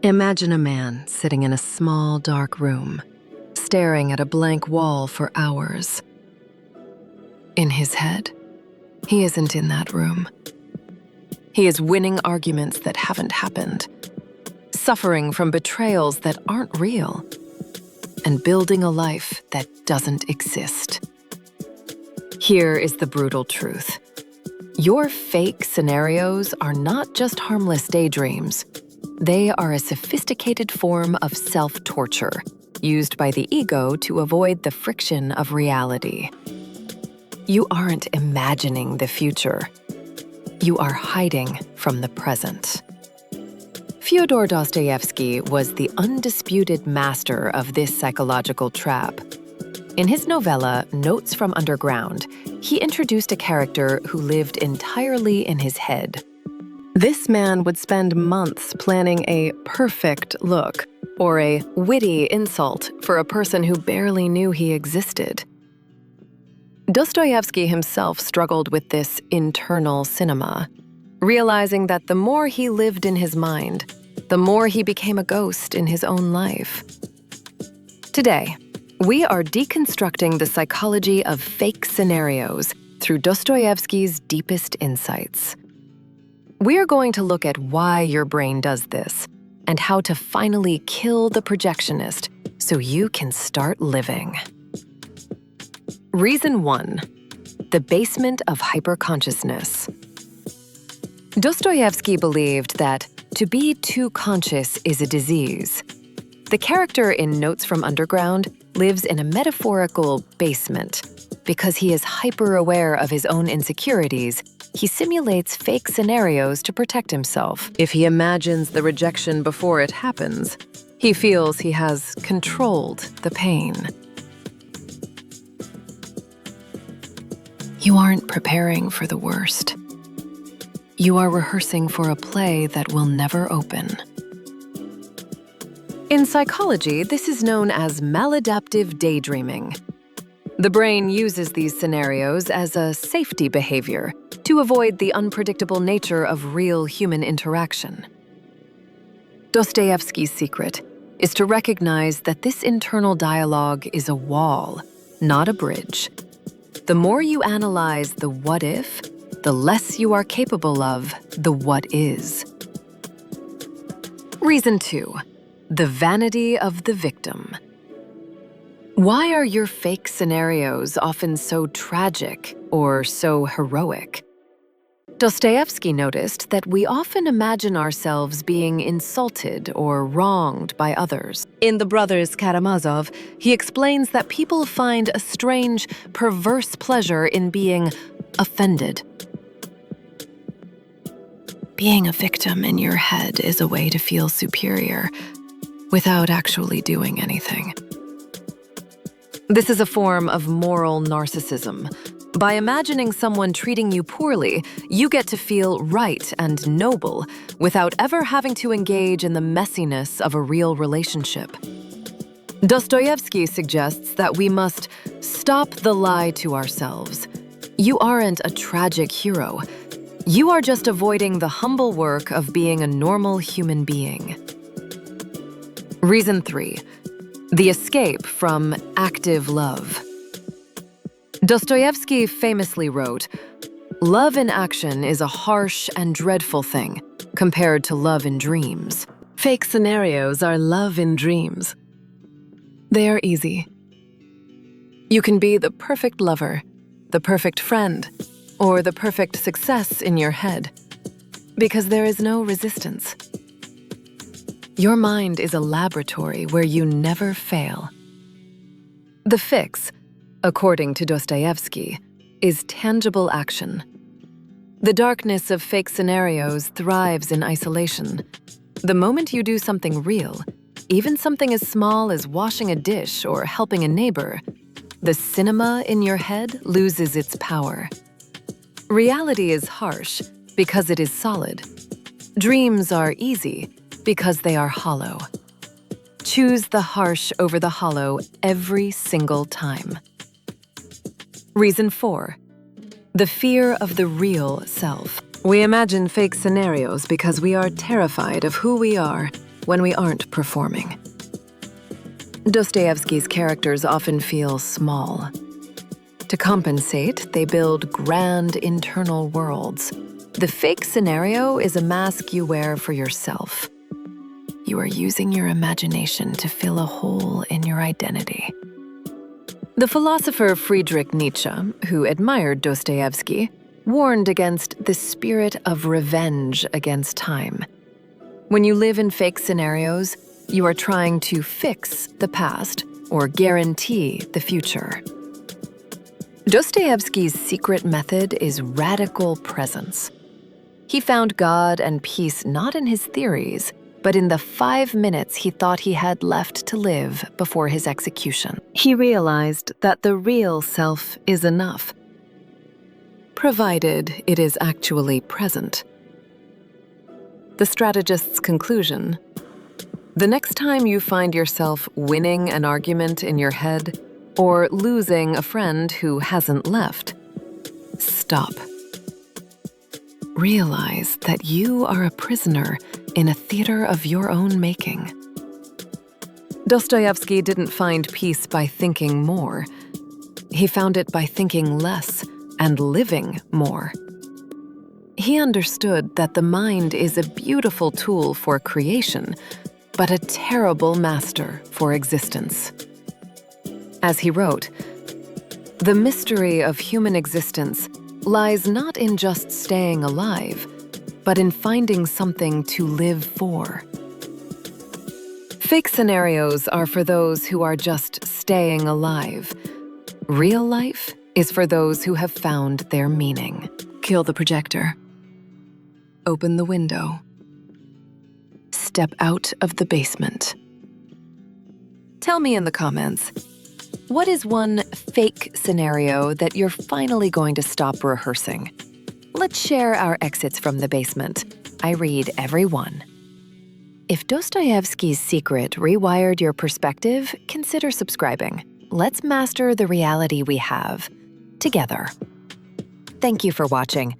Imagine a man sitting in a small, dark room, staring at a blank wall for hours. In his head, he isn't in that room. He is winning arguments that haven't happened, suffering from betrayals that aren't real, and building a life that doesn't exist. Here is the brutal truth. Your fake scenarios are not just harmless daydreams. They are a sophisticated form of self-torture, used by the ego to avoid the friction of reality. You aren't imagining the future. You are hiding from the present. Fyodor Dostoevsky was the undisputed master of this psychological trap. In his novella, Notes from Underground, he introduced a character who lived entirely in his head. This man would spend months planning a perfect look or a witty insult for a person who barely knew he existed. Dostoevsky himself struggled with this internal cinema, realizing that the more he lived in his mind, the more he became a ghost in his own life. Today, we are deconstructing the psychology of fake scenarios through Dostoevsky's deepest insights. We are going to look at why your brain does this and how to finally kill the projectionist so you can start living. Reason 1. The basement of hyperconsciousness. Dostoevsky believed that to be too conscious is a disease. The character in Notes from Underground lives in a metaphorical basement. Because he is hyper-aware of his own insecurities, he simulates fake scenarios to protect himself. If he imagines the rejection before it happens, he feels he has controlled the pain. You aren't preparing for the worst. You are rehearsing for a play that will never open. In psychology, this is known as maladaptive daydreaming. The brain uses these scenarios as a safety behavior to avoid the unpredictable nature of real human interaction. Dostoevsky's secret is to recognize that this internal dialogue is a wall, not a bridge. The more you analyze the what if, the less you are capable of the what is. Reason 2. The vanity of the victim. Why are your fake scenarios often so tragic or so heroic? Dostoevsky noticed that we often imagine ourselves being insulted or wronged by others. In The Brothers Karamazov, he explains that people find a strange, perverse pleasure in being offended. Being a victim in your head is a way to feel superior without actually doing anything. This is a form of moral narcissism. By imagining someone treating you poorly, you get to feel right and noble without ever having to engage in the messiness of a real relationship. Dostoevsky suggests that we must stop the lie to ourselves. You aren't a tragic hero. You are just avoiding the humble work of being a normal human being. Reason 3. The escape from active love. Dostoevsky famously wrote, "Love in action is a harsh and dreadful thing compared to love in dreams." Fake scenarios are love in dreams. They are easy. You can be the perfect lover, the perfect friend, or the perfect success in your head, because there is no resistance. Your mind is a laboratory where you never fail. The fix, according to Dostoevsky, is tangible action. The darkness of fake scenarios thrives in isolation. The moment you do something real, even something as small as washing a dish or helping a neighbor, the cinema in your head loses its power. Reality is harsh because it is solid. Dreams are easy because they are hollow. Choose the harsh over the hollow every single time. Reason 4. The fear of the real self. We imagine fake scenarios because we are terrified of who we are when we aren't performing. Dostoevsky's characters often feel small. To compensate, they build grand internal worlds. The fake scenario is a mask you wear for yourself. You are using your imagination to fill a hole in your identity. The philosopher Friedrich Nietzsche, who admired Dostoevsky, warned against the spirit of revenge against time. When you live in fake scenarios, you are trying to fix the past or guarantee the future. Dostoevsky's secret method is radical presence. He found God and peace not in his theories, but in the 5 minutes he thought he had left to live before his execution. He realized that the real self is enough, provided it is actually present. The strategist's conclusion: the next time you find yourself winning an argument in your head or losing a friend who hasn't left, stop. Realize that you are a prisoner in a theater of your own making. Dostoevsky didn't find peace by thinking more. He found it by thinking less and living more. He understood that the mind is a beautiful tool for creation, but a terrible master for existence. As he wrote, "The mystery of human existence lies not in just staying alive, but in finding something to live for." Fake scenarios are for those who are just staying alive. Real life is for those who have found their meaning. Kill the projector. Open the window. Step out of the basement. Tell me in the comments, what is one fake scenario that you're finally going to stop rehearsing? Let's share our exits from the basement. I read every one. If Dostoevsky's Secret rewired your perspective, consider subscribing. Let's master the reality we have together. Thank you for watching.